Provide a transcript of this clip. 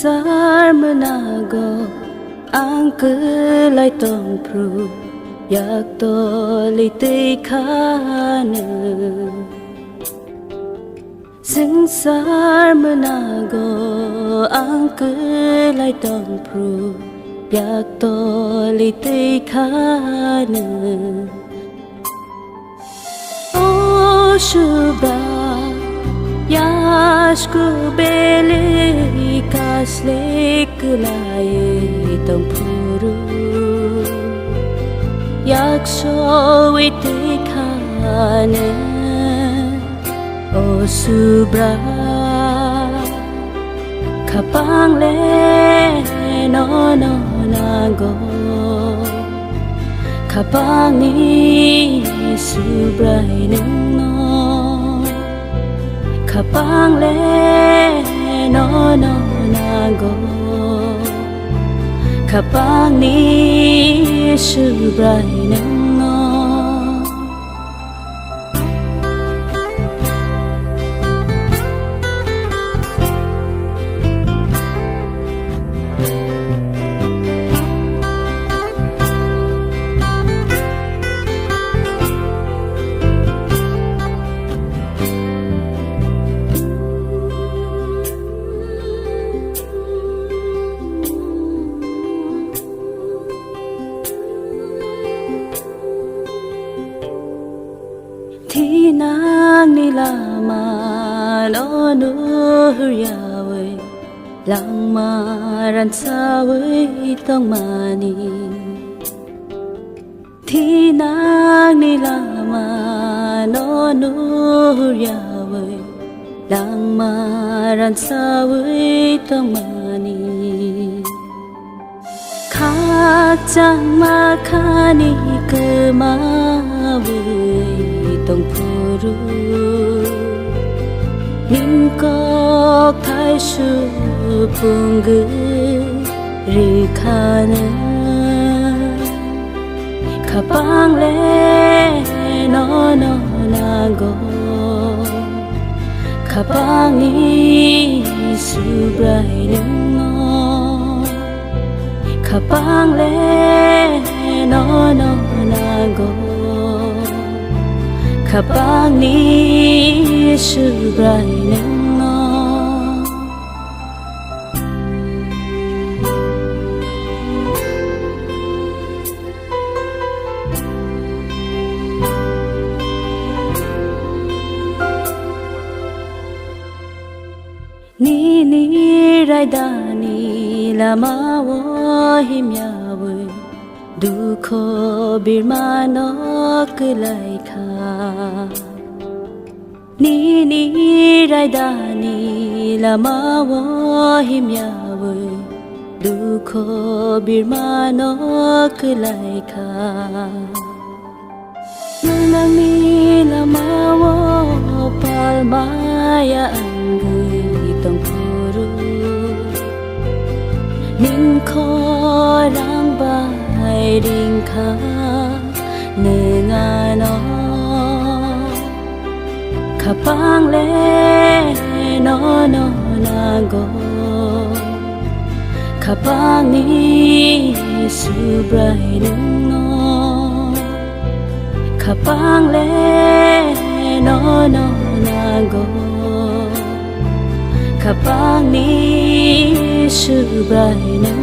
sar menago ang kelai tong pru yak to li tei khana sar menago ang kelai tong pru yak to li tei khana o shubha Yashku bele kaslek laye tong puru Yaksho ite khane o subra Kapang le no no nago Kapang ni subra no Kapang le no no nago Kapang ni subray nang no Thi nang ni lama no nu huryawe lang maran sawe tong mani Thi nang ni lama no nu huryawe lang maran sawe tong mani Khak chang ma khani kemawe tong puru ning kok thai shu punggu ri khana Kapang le no no nago Kapang ni subray no Kapang le no no nago Kapang ni subray no Ni ni rai da ni lama wo him ya we Dukho birma no kelai kha Ni ni rai da ni lama wo him ya we Dukho birma no kelai kha Nang ni lama wo palmaya angui tong puru Ning kho rang bai ding kha ne nga no Kapang le no no nago Kapang ni subray no Kapang le no no nago Kapang ni subray no